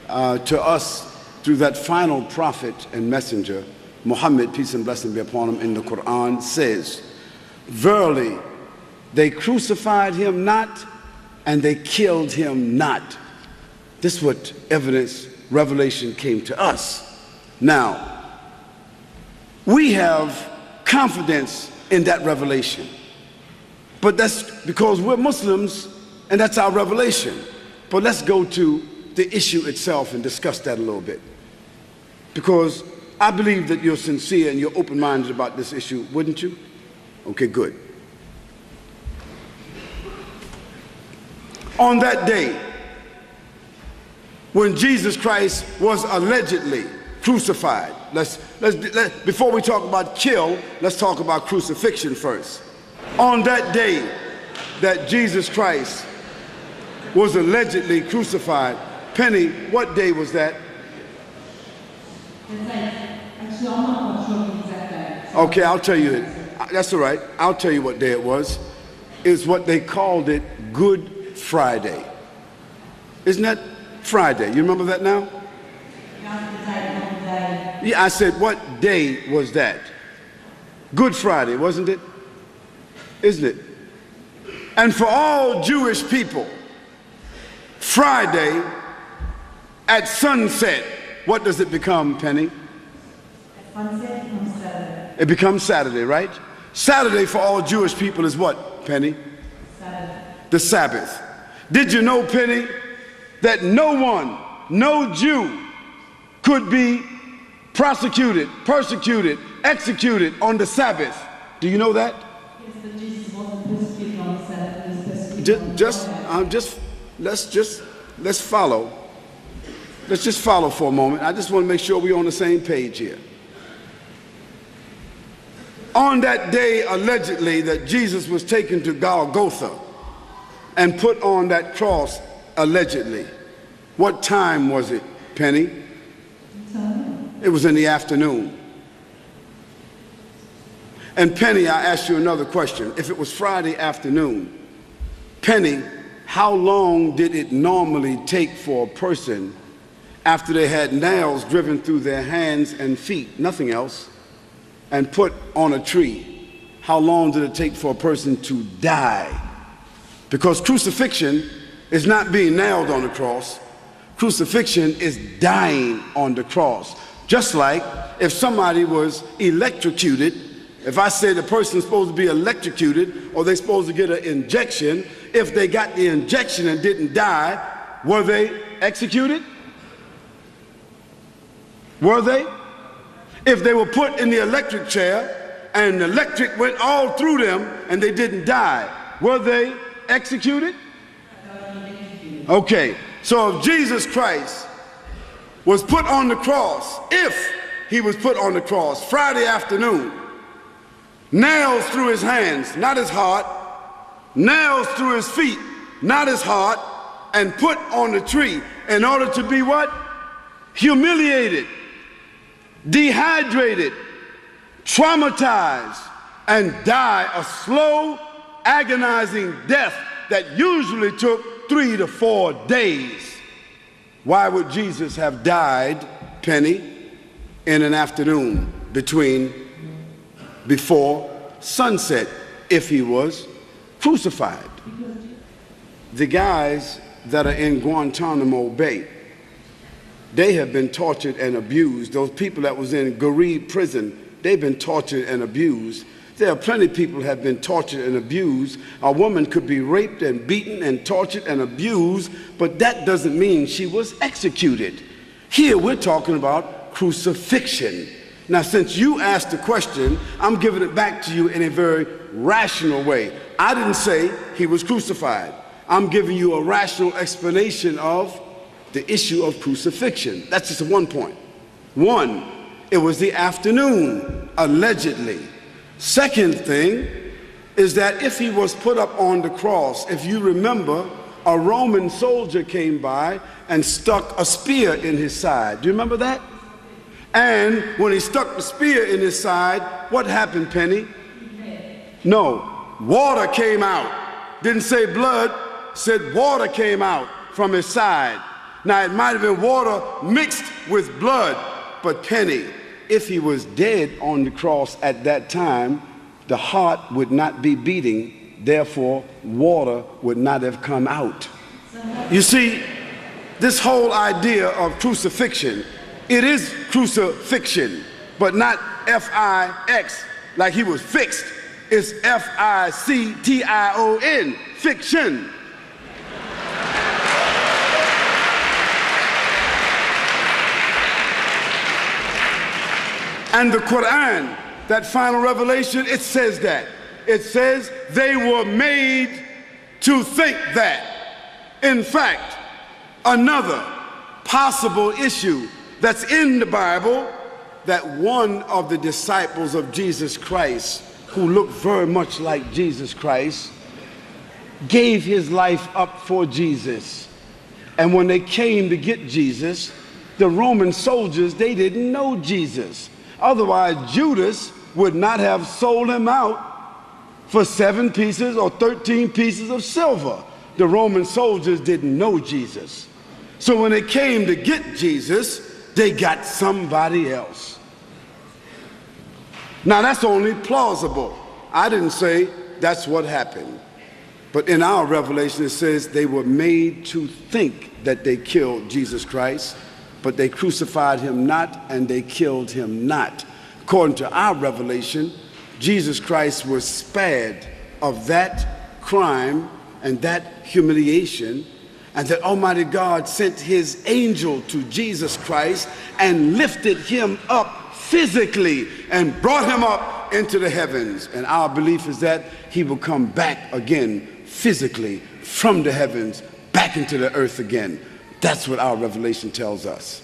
to us through that final prophet and messenger, Muhammad, peace and blessing be upon him, in the Quran says, verily, they crucified him not, and they killed him not. This is what evidence, revelation came to us. Now, we have confidence in that revelation. But that's because we're Muslims, and that's our revelation. But let's go to the issue itself and discuss that a little bit. Because I believe that you're sincere and you're open-minded about this issue, wouldn't you? Okay, good. On that day, when Jesus Christ was allegedly crucified, before we talk about kill, let's talk about crucifixion first. On that day that Jesus Christ was allegedly crucified, Penny, what day was that? Actually, I'm not sure the exact day. Okay, I'll tell you. That's all right. I'll tell you what day it was. It's what they called it Good Friday. Isn't that Friday? You remember that now? Yeah, I said, what day was that? Good Friday, wasn't it? Isn't it? And for all Jewish people, Friday at sunset, what does it become, Penny? At sunset, it becomes Saturday. It becomes Saturday, right? Saturday for all Jewish people is what, Penny? Saturday. The Sabbath. Did you know, Penny, that no one, no Jew could be prosecuted, persecuted, executed on the Sabbath? Do you know that? Yes, that Jesus wasn't persecuted on the Sabbath. He was persecuted let's follow. Let's just follow for a moment. I just want to make sure we're on the same page here. On that day, allegedly, that Jesus was taken to Golgotha and put on that cross, allegedly, what time was it, Penny? It was in the afternoon. And Penny, I asked you another question. If it was Friday afternoon, Penny, how long did it normally take for a person after they had nails driven through their hands and feet, nothing else, and put on a tree? How long did it take for a person to die? Because crucifixion is not being nailed on the cross. Crucifixion is dying on the cross. Just like if somebody was electrocuted, if I say the person's supposed to be electrocuted or they're supposed to get an injection, if they got the injection and didn't die, were they executed? Were they? If they were put in the electric chair and the electric went all through them and they didn't die, were they executed? Okay, so if Jesus Christ was put on the cross, if he was put on the cross Friday afternoon, nails through his hands, not his heart, nails through his feet, not his heart, and put on the tree in order to be what? Humiliated, dehydrated, traumatized, and die a slow, agonizing death that usually took 3 to 4 days. Why would Jesus have died, Penny, in an afternoon before sunset if he was crucified? The guys that are in Guantanamo Bay, they have been tortured and abused. Those people that was in Garib prison, they've been tortured and abused. There are plenty of people have been tortured and abused. A woman could be raped and beaten and tortured and abused, but that doesn't mean she was executed. Here we're talking about crucifixion. Now, since you asked the question, I'm giving it back to you in a very rational way. I didn't say he was crucified. I'm giving you a rational explanation of the issue of crucifixion. That's just one point. One, it was the afternoon, allegedly. Second thing is that if he was put up on the cross, if you remember, a Roman soldier came by and stuck a spear in his side. Do you remember that? And when he stuck the spear in his side, what happened, Penny? No, water came out. Didn't say blood, said water came out from his side. Now, it might have been water mixed with blood, but Penny, if he was dead on the cross at that time, the heart would not be beating, therefore water would not have come out. You see, this whole idea of crucifixion, it is crucifixion, but not F-I-X, like he was fixed. It's F-I-C-T-I-O-N, fiction. And the Quran, that final revelation, it says that. It says they were made to think that. In fact, another possible issue that's in the Bible, that one of the disciples of Jesus Christ, who looked very much like Jesus Christ, gave his life up for Jesus. And when they came to get Jesus, the Roman soldiers, they didn't know Jesus. Otherwise, Judas would not have sold him out for 7 pieces or 13 pieces of silver. The Roman soldiers didn't know Jesus. So when they came to get Jesus, they got somebody else. Now, that's only plausible. I didn't say that's what happened. But in our revelation, it says they were made to think that they killed Jesus Christ, but they crucified him not, and they killed him not. According to our revelation, Jesus Christ was spared of that crime and that humiliation, and that Almighty God sent his angel to Jesus Christ and lifted him up physically and brought him up into the heavens. And our belief is that he will come back again physically from the heavens back into the earth again. That's what our revelation tells us.